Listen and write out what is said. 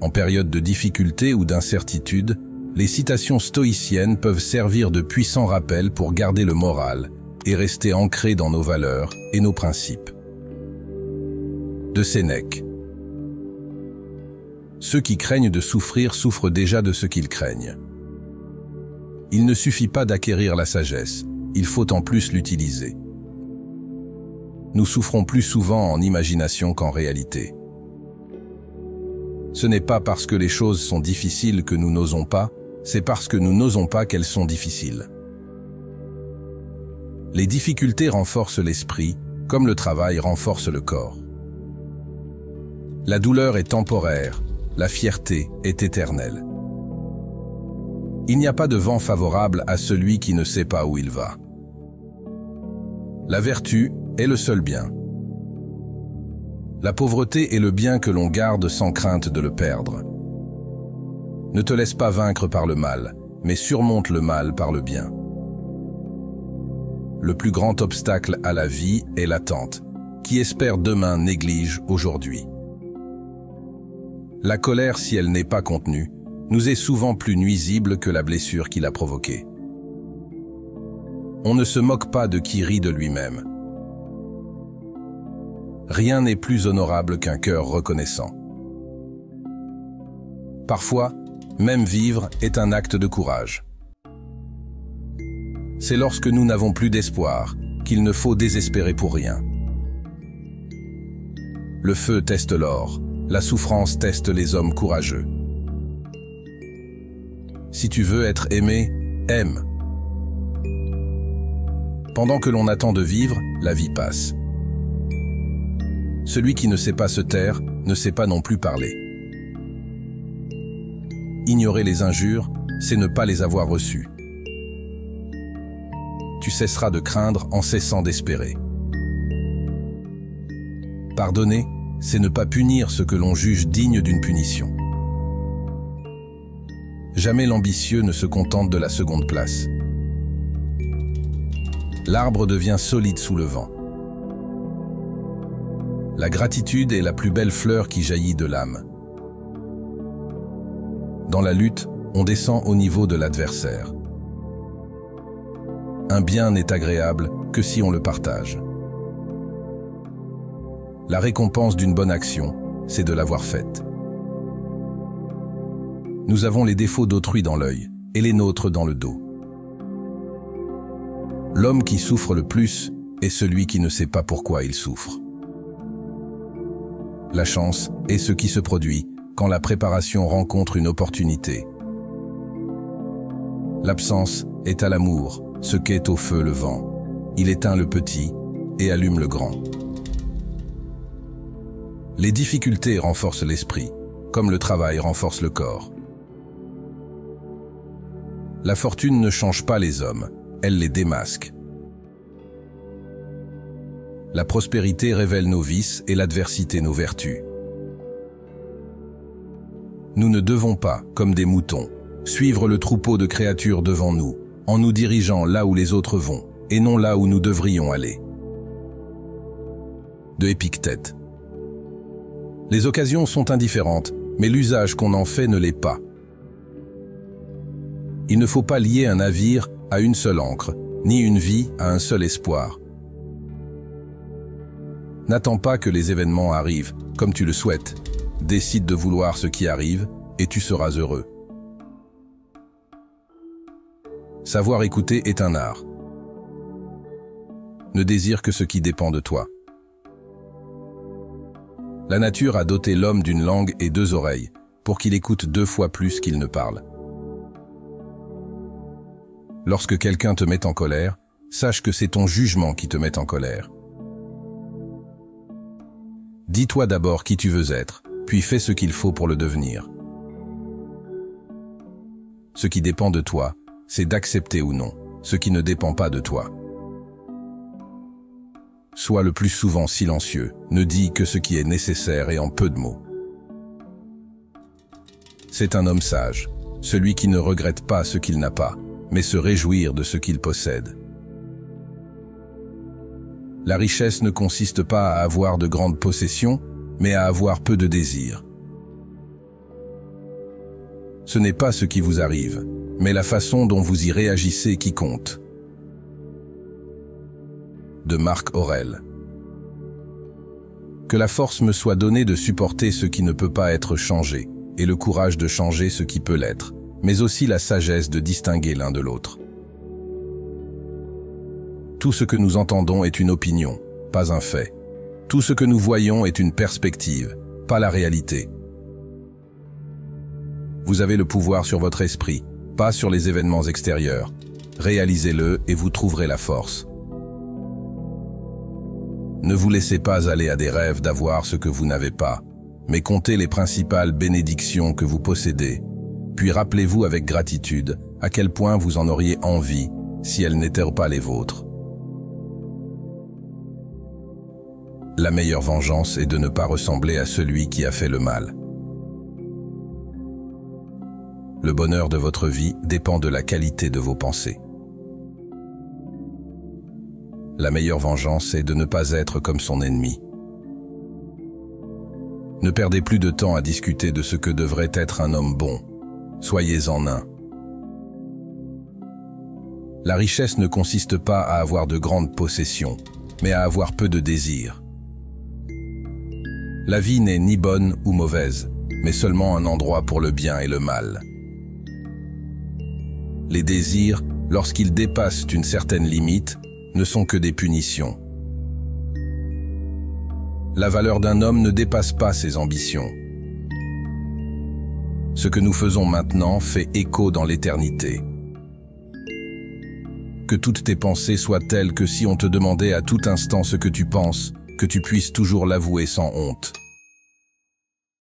En période de difficulté ou d'incertitude, les citations stoïciennes peuvent servir de puissants rappels pour garder le moral et rester ancrés dans nos valeurs et nos principes. De Sénèque. Ceux qui craignent de souffrir souffrent déjà de ce qu'ils craignent. Il ne suffit pas d'acquérir la sagesse, il faut en plus l'utiliser. Nous souffrons plus souvent en imagination qu'en réalité. Ce n'est pas parce que les choses sont difficiles que nous n'osons pas, c'est parce que nous n'osons pas qu'elles sont difficiles. Les difficultés renforcent l'esprit, comme le travail renforce le corps. La douleur est temporaire, la fierté est éternelle. Il n'y a pas de vent favorable à celui qui ne sait pas où il va. La vertu est le seul bien. La pauvreté est le bien que l'on garde sans crainte de le perdre. Ne te laisse pas vaincre par le mal, mais surmonte le mal par le bien. Le plus grand obstacle à la vie est l'attente. Qui espère demain néglige aujourd'hui. La colère, si elle n'est pas contenue, nous est souvent plus nuisible que la blessure qui l'a provoquée. On ne se moque pas de qui rit de lui-même. Rien n'est plus honorable qu'un cœur reconnaissant. Parfois, même vivre est un acte de courage. C'est lorsque nous n'avons plus d'espoir qu'il ne faut désespérer pour rien. Le feu teste l'or, la souffrance teste les hommes courageux. Si tu veux être aimé, aime. Pendant que l'on attend de vivre, la vie passe. Celui qui ne sait pas se taire, ne sait pas non plus parler. Ignorer les injures, c'est ne pas les avoir reçues. Tu cesseras de craindre en cessant d'espérer. Pardonner, c'est ne pas punir ce que l'on juge digne d'une punition. Jamais l'ambitieux ne se contente de la seconde place. L'arbre devient solide sous le vent. La gratitude est la plus belle fleur qui jaillit de l'âme. Dans la lutte, on descend au niveau de l'adversaire. Un bien n'est agréable que si on le partage. La récompense d'une bonne action, c'est de l'avoir faite. Nous avons les défauts d'autrui dans l'œil et les nôtres dans le dos. L'homme qui souffre le plus est celui qui ne sait pas pourquoi il souffre. La chance est ce qui se produit quand la préparation rencontre une opportunité. L'absence est à l'amour ce qu'est au feu le vent. Il éteint le petit et allume le grand. Les difficultés renforcent l'esprit, comme le travail renforce le corps. La fortune ne change pas les hommes, elle les démasque. La prospérité révèle nos vices et l'adversité nos vertus. Nous ne devons pas, comme des moutons, suivre le troupeau de créatures devant nous, en nous dirigeant là où les autres vont, et non là où nous devrions aller. De Épictète. Les occasions sont indifférentes, mais l'usage qu'on en fait ne l'est pas. Il ne faut pas lier un navire à une seule ancre, ni une vie à un seul espoir. N'attends pas que les événements arrivent, comme tu le souhaites. Décide de vouloir ce qui arrive, et tu seras heureux. Savoir écouter est un art. Ne désire que ce qui dépend de toi. La nature a doté l'homme d'une langue et 2 oreilles, pour qu'il écoute 2 fois plus qu'il ne parle. Lorsque quelqu'un te met en colère, sache que c'est ton jugement qui te met en colère. Dis-toi d'abord qui tu veux être, puis fais ce qu'il faut pour le devenir. Ce qui dépend de toi, c'est d'accepter ou non ce qui ne dépend pas de toi. Sois le plus souvent silencieux, ne dis que ce qui est nécessaire et en peu de mots. C'est un homme sage, celui qui ne regrette pas ce qu'il n'a pas, mais se réjouir de ce qu'il possède. La richesse ne consiste pas à avoir de grandes possessions, mais à avoir peu de désirs. Ce n'est pas ce qui vous arrive, mais la façon dont vous y réagissez qui compte. De Marc Aurèle. Que la force me soit donnée de supporter ce qui ne peut pas être changé, et le courage de changer ce qui peut l'être, mais aussi la sagesse de distinguer l'un de l'autre. Tout ce que nous entendons est une opinion, pas un fait. Tout ce que nous voyons est une perspective, pas la réalité. Vous avez le pouvoir sur votre esprit, pas sur les événements extérieurs. Réalisez-le et vous trouverez la force. Ne vous laissez pas aller à des rêves d'avoir ce que vous n'avez pas, mais comptez les principales bénédictions que vous possédez, puis rappelez-vous avec gratitude à quel point vous en auriez envie si elles n'étaient pas les vôtres. La meilleure vengeance est de ne pas ressembler à celui qui a fait le mal. Le bonheur de votre vie dépend de la qualité de vos pensées. La meilleure vengeance est de ne pas être comme son ennemi. Ne perdez plus de temps à discuter de ce que devrait être un homme bon. Soyez-en un. La richesse ne consiste pas à avoir de grandes possessions, mais à avoir peu de désirs. La vie n'est ni bonne ou mauvaise, mais seulement un endroit pour le bien et le mal. Les désirs, lorsqu'ils dépassent une certaine limite, ne sont que des punitions. La valeur d'un homme ne dépasse pas ses ambitions. Ce que nous faisons maintenant fait écho dans l'éternité. Que toutes tes pensées soient telles que si on te demandait à tout instant ce que tu penses, que tu puisses toujours l'avouer sans honte.